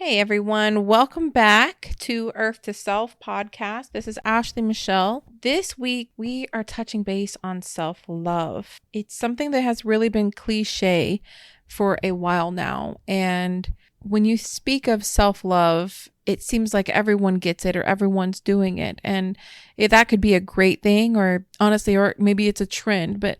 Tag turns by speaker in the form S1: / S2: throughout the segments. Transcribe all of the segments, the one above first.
S1: Hey everyone, welcome back to Earth to Self podcast. This is Ashley Michelle. This week we are touching base on self-love. It's something that has really been cliche for a while now. And when you speak of self-love, it seems like everyone gets it or everyone's doing it. And that could be a great thing or honestly, or maybe it's a trend, but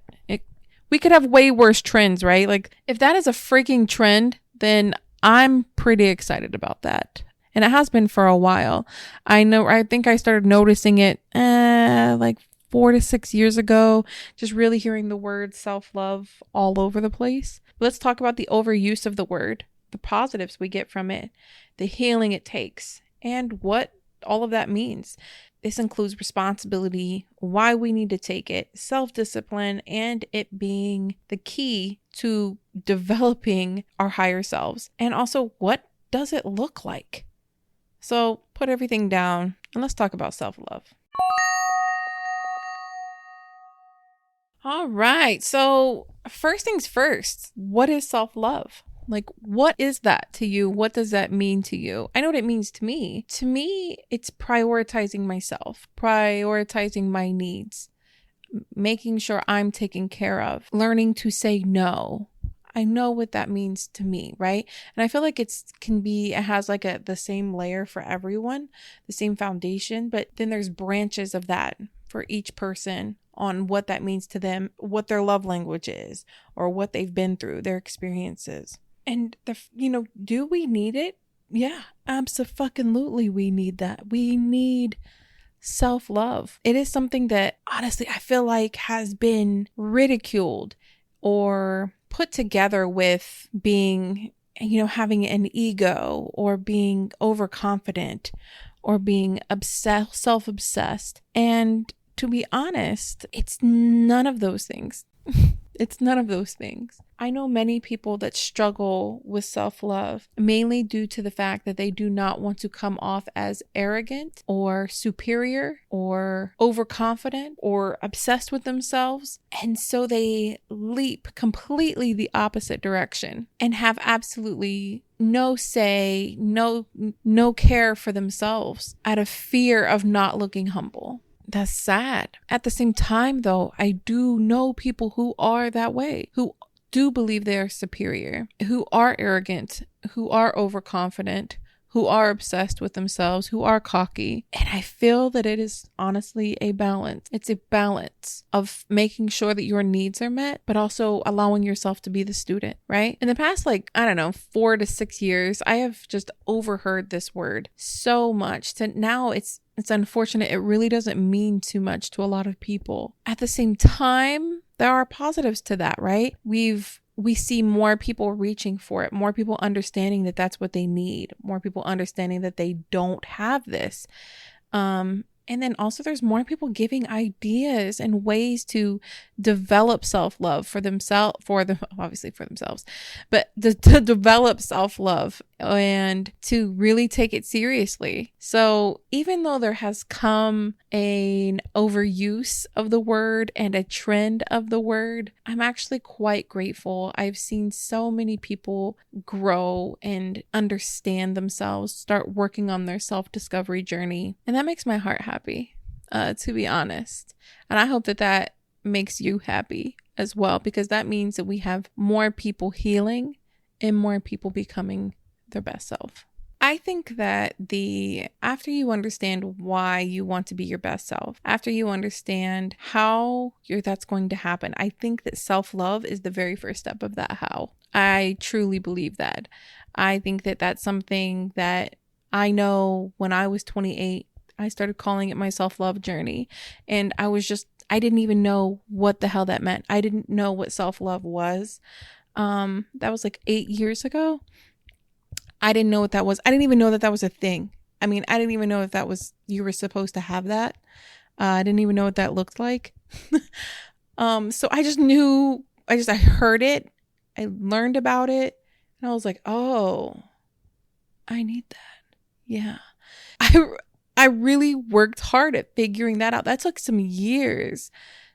S1: we could have way worse trends, right? Like if that is a freaking trend, then I'm pretty excited about that. And it has been for a while. I think I started noticing it like 4 to 6 years ago, just really hearing the word self-love all over the place. Let's talk about the overuse of the word, the positives we get from it, the healing it takes, and what all of that means. This includes responsibility, why we need to take it, self-discipline, and it being the key to developing our higher selves. And also, what does it look like? So put everything down and let's talk about self-love. All right. So first things first, what is self-love? Like, what is that to you? What does that mean to you? I know what it means to me. To me, it's prioritizing myself, prioritizing my needs, making sure I'm taken care of, learning to say no. I know what that means to me, right? And I feel like it has like the same layer for everyone, the same foundation, but then there's branches of that for each person on what that means to them, what their love language is, or what they've been through, their experiences. And do we need it? Yeah, absolutely. We need that. We need self-love. It is something that honestly, I feel like has been ridiculed or put together with being, having an ego or being overconfident or being self-obsessed. And to be honest, it's none of those things. It's none of those things. I know many people that struggle with self-love, mainly due to the fact that they do not want to come off as arrogant or superior or overconfident or obsessed with themselves. And so they leap completely the opposite direction and have absolutely no say, no care for themselves out of fear of not looking humble. That's sad. At the same time, though, I do know people who are that way, who do believe they are superior, who are arrogant, who are overconfident, who are obsessed with themselves, who are cocky. And I feel that it is honestly a balance. It's a balance of making sure that your needs are met, but also allowing yourself to be the student, right? In the past, 4 to 6 years, I have just overheard this word so much to now it's unfortunate. It really doesn't mean too much to a lot of people. At the same time, there are positives to that, right? We see more people reaching for it, more people understanding that that's what they need, more people understanding that they don't have this. And then also there's more people giving ideas and ways to develop self-love obviously for themselves, but to develop self-love and to really take it seriously. So even though there has come an overuse of the word and a trend of the word, I'm actually quite grateful. I've seen so many people grow and understand themselves, start working on their self-discovery journey. And that makes my heart happy, to be honest. And I hope that makes you happy as well, because that means that we have more people healing and more people becoming their best self. I think that after you understand why you want to be your best self, after you understand how that's going to happen, I think that self-love is the very first step of that how. I truly believe that. I think that that's something that I know when I was 28, I started calling it my self-love journey. And I didn't even know what the hell that meant. I didn't know what self-love was. That was like 8 years ago. I didn't know what that was. I didn't even know that was a thing. I mean, I didn't even know if you were supposed to have that. I didn't even know what that looked like. So I just knew, I heard it. I learned about it. And I was like, oh, I need that. Yeah. I really worked hard at figuring that out. That took some years,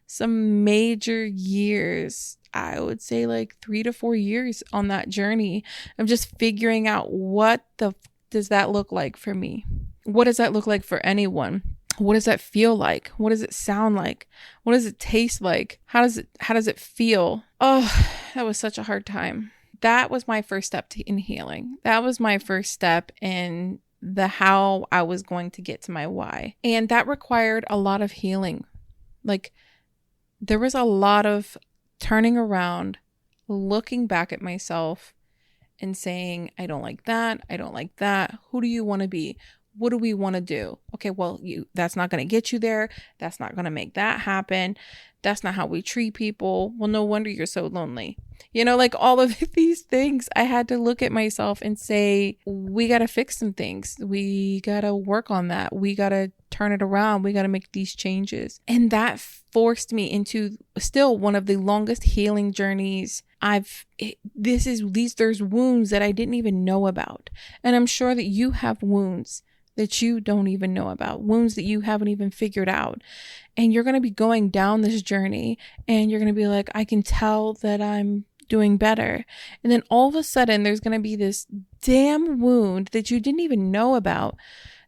S1: some major years. I would say like 3 to 4 years on that journey of just figuring out what the does that look like for me? What does that look like for anyone? What does that feel like? What does it sound like? What does it taste like? How does it feel? Oh, that was such a hard time. That was my first step in healing. That was my first step in the how I was going to get to my why. And that required a lot of healing. Like, there was a lot of turning around, looking back at myself and saying, I don't like that. I don't like that. Who do you want to be? What do we want to do? Okay, well, that's not going to get you there. That's not going to make that happen. That's not how we treat people. Well, no wonder you're so lonely. Like all of these things, I had to look at myself and say, we got to fix some things. We got to work on that. We got to turn it around. We got to make these changes. And that forced me into still one of the longest healing journeys there's wounds that I didn't even know about. And I'm sure that you have wounds that you don't even know about, wounds that you haven't even figured out. And you're going to be going down this journey and you're going to be like, I can tell that I'm doing better. And then all of a sudden there's going to be this damn wound that you didn't even know about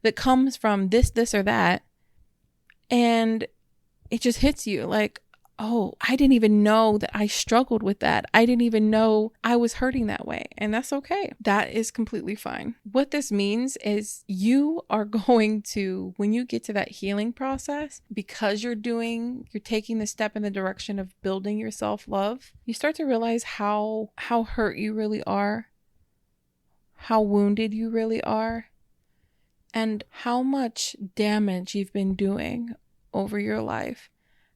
S1: that comes from this or that. And it just hits you like, oh, I didn't even know that I struggled with that. I didn't even know I was hurting that way. And that's okay. That is completely fine. What this means is you are going to, when you get to that healing process, because you're taking the step in the direction of building your self-love, you start to realize how hurt you really are, how wounded you really are, and how much damage you've been doing over your life.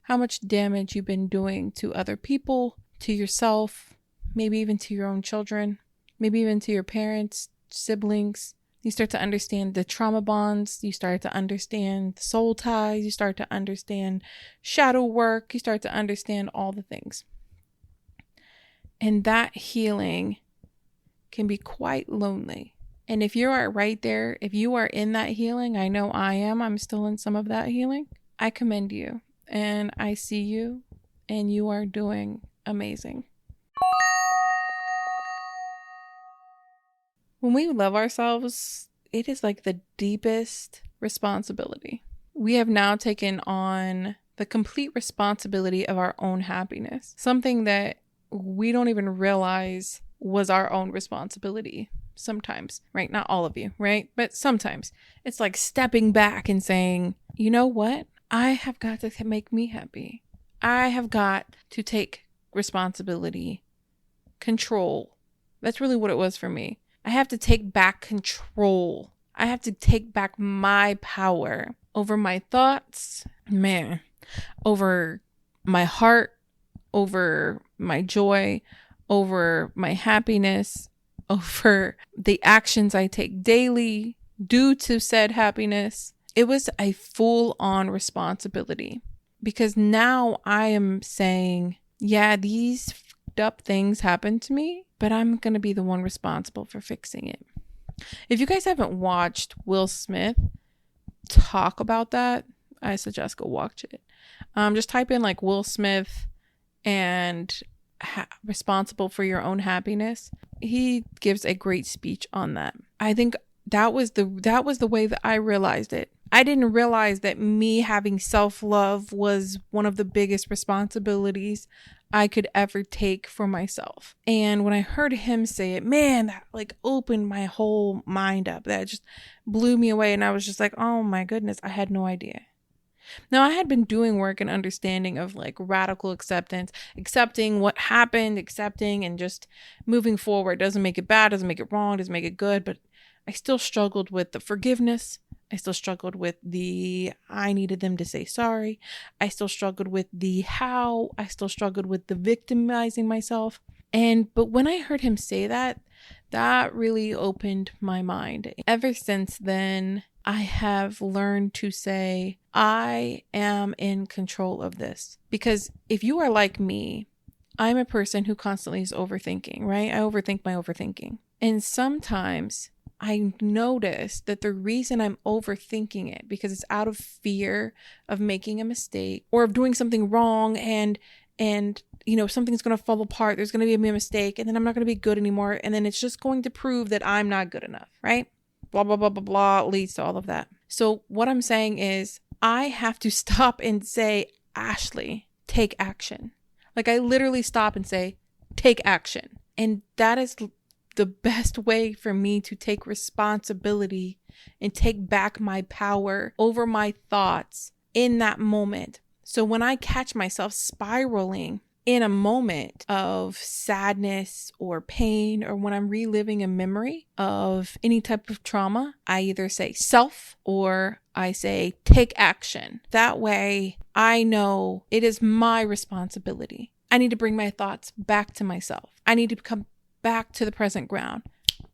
S1: How much damage you've been doing to other people, to yourself, maybe even to your own children, maybe even to your parents, siblings. You start to understand the trauma bonds. You start to understand the soul ties. You start to understand shadow work. You start to understand all the things. And that healing can be quite lonely. And if you are right there, if you are in that healing, I know I am. I'm still in some of that healing. I commend you. And I see you, and you are doing amazing. When we love ourselves, it is like the deepest responsibility. We have now taken on the complete responsibility of our own happiness, something that we don't even realize was our own responsibility sometimes, right? Not all of you, right? But sometimes it's like stepping back and saying, you know what? I have got to make me happy. I have got to take responsibility, control. That's really what it was for me. I have to take back control. I have to take back my power over my thoughts, over my heart, over my joy, over my happiness, over the actions I take daily due to said happiness. It was a full-on responsibility because now I am saying, yeah, these fucked up things happened to me, but I'm going to be the one responsible for fixing it. If you guys haven't watched Will Smith talk about that, I suggest go watch it. Just type in like Will Smith and responsible for your own happiness. He gives a great speech on that. I think that was the way that I realized it. I didn't realize that me having self-love was one of the biggest responsibilities I could ever take for myself. And when I heard him say it, man, that like opened my whole mind up. That just blew me away. And I was just like, oh my goodness, I had no idea. Now, I had been doing work and understanding of like radical acceptance, accepting what happened, accepting and just moving forward. Doesn't make it bad, doesn't make it wrong, doesn't make it good. But I still struggled with the forgiveness. I still struggled with I needed them to say sorry. I still struggled with the how. I still struggled with the victimizing myself. But when I heard him say that, that really opened my mind. Ever since then, I have learned to say, I am in control of this. Because if you are like me, I'm a person who constantly is overthinking, right? I overthink my overthinking. And sometimes I notice that the reason I'm overthinking it because it's out of fear of making a mistake or of doing something wrong and something's going to fall apart. There's going to be a mistake and then I'm not going to be good anymore. And then it's just going to prove that I'm not good enough, right? blah, blah, blah, blah, blah leads to all of that. So what I'm saying is I have to stop and say, Ashley, take action. Like I literally stop and say, take action. And that is the best way for me to take responsibility and take back my power over my thoughts in that moment. So when I catch myself spiraling in a moment of sadness or pain, or when I'm reliving a memory of any type of trauma, I either say self or I say take action. That way I know it is my responsibility. I need to bring my thoughts back to myself. I need to come back to the present ground,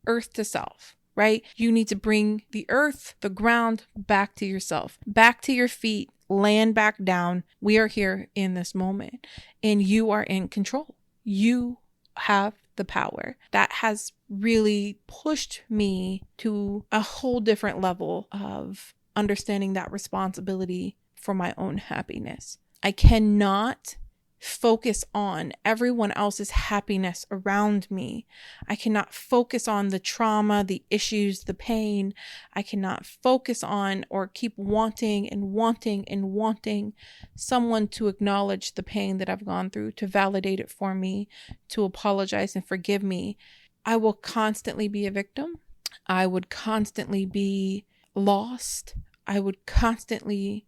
S1: earth to self, right? You need to bring the earth, the ground back to yourself, back to your feet, land back down. We are here in this moment and you are in control. You have the power. That has really pushed me to a whole different level of understanding that responsibility for my own happiness. I cannot focus on everyone else's happiness around me. I cannot focus on the trauma, the issues, the pain. I cannot focus on or keep wanting and wanting and wanting someone to acknowledge the pain that I've gone through, to validate it for me, to apologize and forgive me. I will constantly be a victim. I would constantly be lost. I would constantly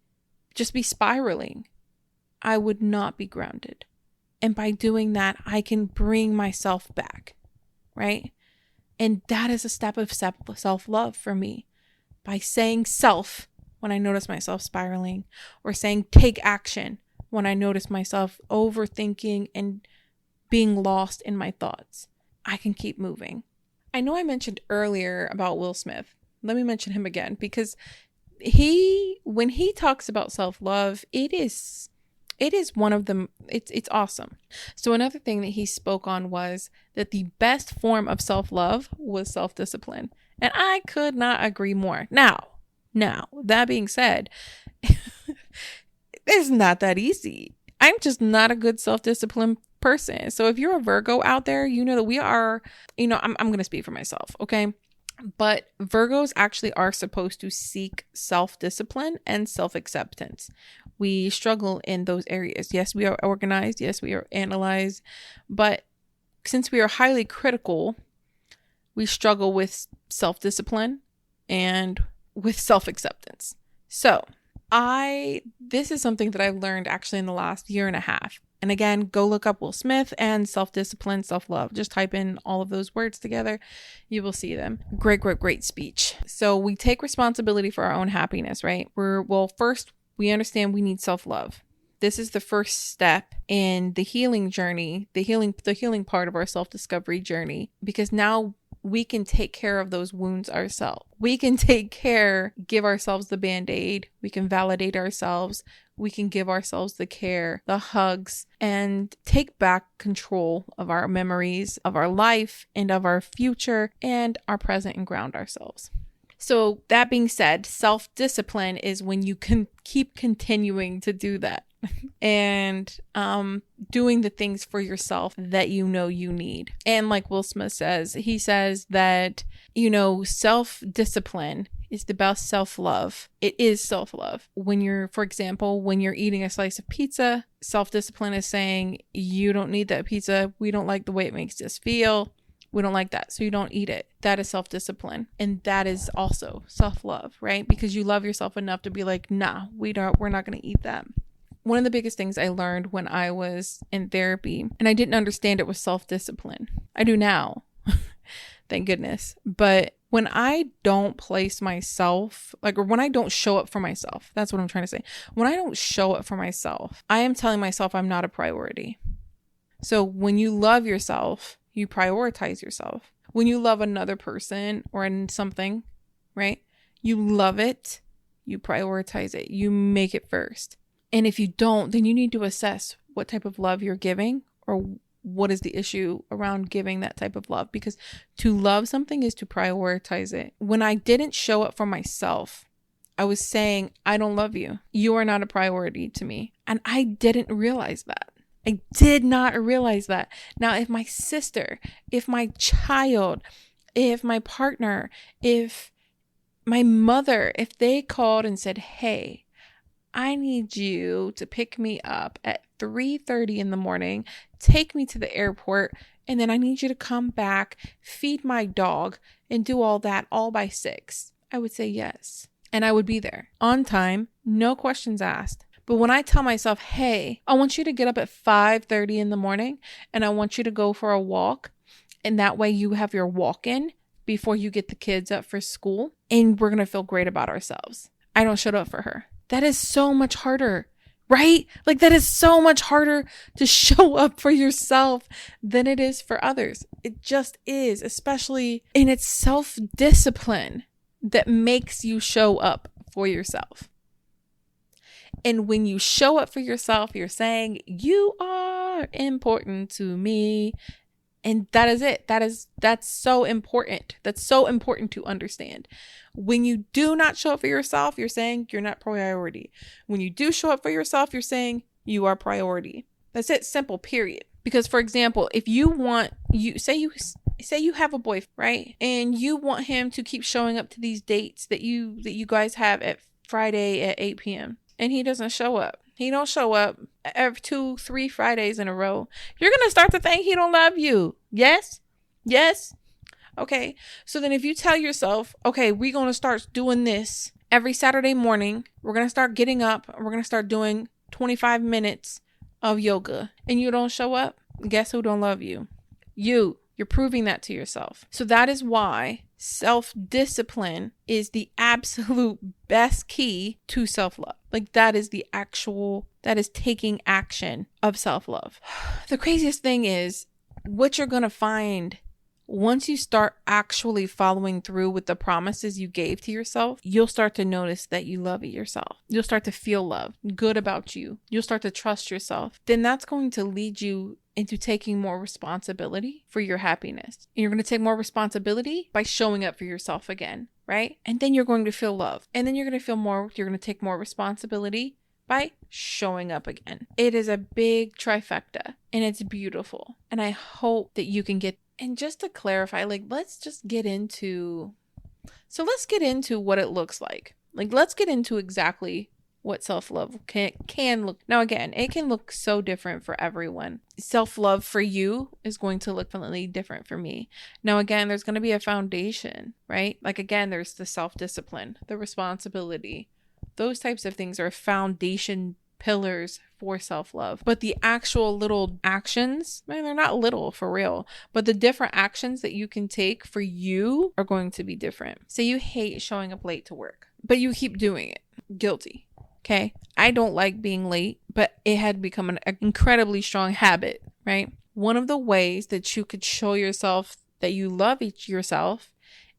S1: just be spiraling. I would not be grounded. And by doing that, I can bring myself back, right? And that is a step of self-love for me. By saying self when I notice myself spiraling, or saying take action when I notice myself overthinking and being lost in my thoughts, I can keep moving. I know I mentioned earlier about Will Smith. Let me mention him again, because when he talks about self-love, it is one of them. It's awesome. So another thing that he spoke on was that the best form of self-love was self-discipline. And I could not agree more. Now, that being said, it's not that easy. I'm just not a good self-discipline person. So if you're a Virgo out there, you know that we are, I'm going to speak for myself. Okay. But Virgos actually are supposed to seek self-discipline and self-acceptance. We struggle in those areas. Yes, we are organized. Yes, we are analyzed. But since we are highly critical, we struggle with self-discipline and with self-acceptance. So this is something that I've learned actually in the last year and a half. And again, go look up Will Smith and self-discipline, self-love. Just type in all of those words together. You will see them. Great speech. So we take responsibility for our own happiness, right? First, we understand we need self-love. This is the first step in the healing journey, the healing part of our self-discovery journey, because now we can take care of those wounds ourselves. We can give ourselves the Band-Aid. We can validate ourselves. We can give ourselves the care, the hugs, and take back control of our memories, of our life, and of our future, and our present, and ground ourselves. So that being said, self-discipline is when you can keep continuing to do that and doing the things for yourself that you know you need. And like Will Smith says, he says that, self-discipline is the best self-love. It is self-love. For example, when you're eating a slice of pizza, self-discipline is saying, you don't need that pizza. We don't like the way it makes us feel. We don't like that, so you don't eat it. That is self-discipline. And that is also self-love, right? Because you love yourself enough to be like, nah, we're not going to eat that. One of the biggest things I learned when I was in therapy, and I didn't understand it, was self-discipline. I do now, thank goodness. But when I don't place myself, or when I don't show up for myself, that's what I'm trying to say. When I don't show up for myself, I am telling myself I'm not a priority. So when you love yourself, you prioritize yourself. When you love another person or in something, right? You love it, you prioritize it, you make it first. And if you don't, then you need to assess what type of love you're giving, or what is the issue around giving that type of love. Because to love something is to prioritize it. When I didn't show up for myself, I was saying, I don't love you. You are not a priority to me. And I didn't realize that. I did not realize that. Now, if my sister, if my child, if my partner, if My mother, if they called and said, hey, I need you to pick me up at 3:30 in the morning, take me to the airport, and then I need you to come back, feed my dog, and do all that all by 6, I would say yes. And I would be there on time, no questions asked. But when I tell myself, hey, I want you to get up at 5:30 in the morning and I want you to go for a walk, and that way you have your walk-in before you get the kids up for school, and we're going to feel great about ourselves. I don't show up for her. That is so much harder, right? Like, that is so much harder to show up for yourself than it is for others. It just is, especially in its self-discipline that makes you show up for yourself. And when you show up for yourself, you're saying, you are important to me. And that is it. That's so important. That's so important to understand. When you do not show up for yourself, you're saying you're not priority. When you do show up for yourself, you're saying you are priority. That's it. Simple, period. Because, for example, if you say you have a boyfriend, right? And you want him to keep showing up to these dates that you guys have at Friday at 8 p.m. and he doesn't show up. He don't show up every 2-3 Fridays in a row. You're going to start to think he don't love you. Yes? Yes? Okay. So then if you tell yourself, okay, we're going to start doing this every Saturday morning. We're going to start getting up. We're going to start doing 25 minutes of yoga. And you don't show up. Guess who don't love you? You're proving that to yourself. So that is why self-discipline is the absolute best key to self-love. Like, that is taking action of self-love. The craziest thing is what you're going to find once you start actually following through with the promises you gave to yourself. You'll start to notice that you love yourself. You'll start to feel love, good about you. You'll start to trust yourself. Then that's going to lead you into taking more responsibility for your happiness. And you're going to take more responsibility by showing up for yourself again, right? And then you're going to feel love. And then you're going to take more responsibility by showing up again. It is a big trifecta and it's beautiful. And I hope that you can get, and just to clarify, let's get into what it looks like. Let's get into exactly what self-love can look. Now, again, it can look so different for everyone. Self-love for you is going to look completely different for me. Now, again, there's going to be a foundation, right? Again, there's the self-discipline, the responsibility. Those types of things are foundation pillars for self-love. But the actual little actions, they're not little for real, but the different actions that you can take for you are going to be different. Say you hate showing up late to work, but you keep doing it. Guilty. Okay, I don't like being late, but it had become an incredibly strong habit, right? One of the ways that you could show yourself that you love yourself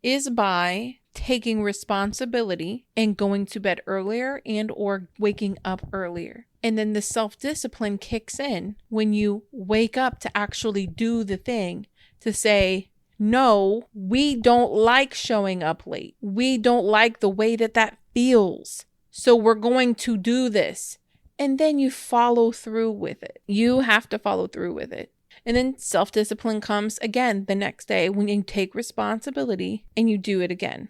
S1: is by taking responsibility and going to bed earlier and or waking up earlier. And then the self-discipline kicks in when you wake up to actually do the thing, to say, no, we don't like showing up late. We don't like the way that feels. So we're going to do this. And then you follow through with it. You have to follow through with it. And then self-discipline comes again the next day when you take responsibility and you do it again.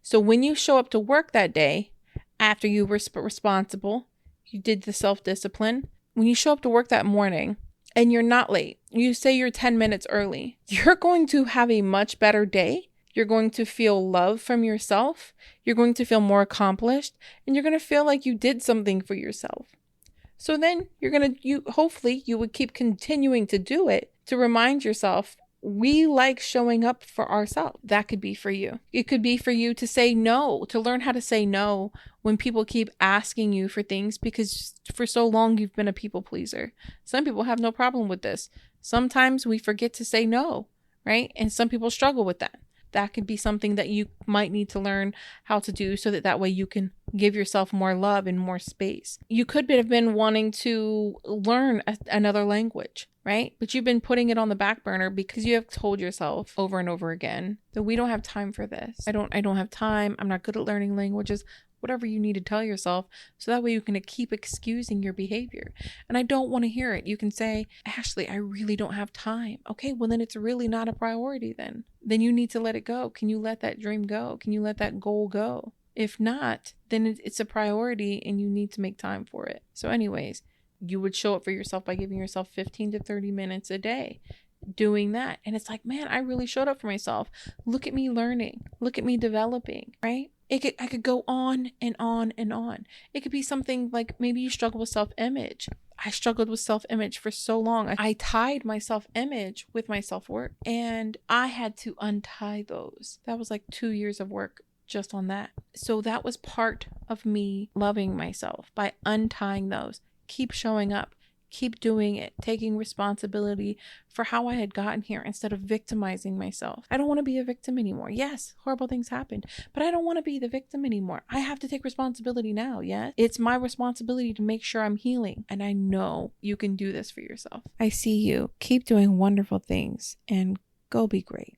S1: So when you show up to work that day, after you were responsible, you did the self-discipline. When you show up to work that morning and you're not late, you say you're 10 minutes early, you're going to have a much better day. You're going to feel love from yourself. You're going to feel more accomplished, and you're going to feel like you did something for yourself. So then hopefully you would keep continuing to do it to remind yourself, we like showing up for ourselves. That could be for you. It could be for you to say no, to learn how to say no when people keep asking you for things, because for so long you've been a people pleaser. Some people have no problem with this. Sometimes we forget to say no, right? And some people struggle with that. That could be something that you might need to learn how to do so that way you can give yourself more love and more space. You could have been wanting to learn another language, right? But you've been putting it on the back burner because you have told yourself over and over again that we don't have time for this. I don't have time. I'm not good at learning languages. Whatever you need to tell yourself, so that way you can keep excusing your behavior. And I don't want to hear it. You can say, Ashley, I really don't have time. Okay, well then it's really not a priority then. then you need to let it go. Can you let that dream go? Can you let that goal go? If not, then it's a priority and you need to make time for it. So anyways, you would show up for yourself by giving yourself 15 to 30 minutes a day doing that. And it's like, man, I really showed up for myself. Look at me learning. Look at me developing, right? I could go on and on and on. It could be something like maybe you struggle with self-image. I struggled with self-image for so long. I tied my self-image with my self-worth, and I had to untie those. That was like 2 years of work just on that. So that was part of me loving myself, by untying those. Keep showing up. Keep doing it, taking responsibility for how I had gotten here instead of victimizing myself. I don't want to be a victim anymore. Yes, horrible things happened, but I don't want to be the victim anymore. I have to take responsibility now. Yes, it's my responsibility to make sure I'm healing. And I know you can do this for yourself. I see you. Keep doing wonderful things and go be great.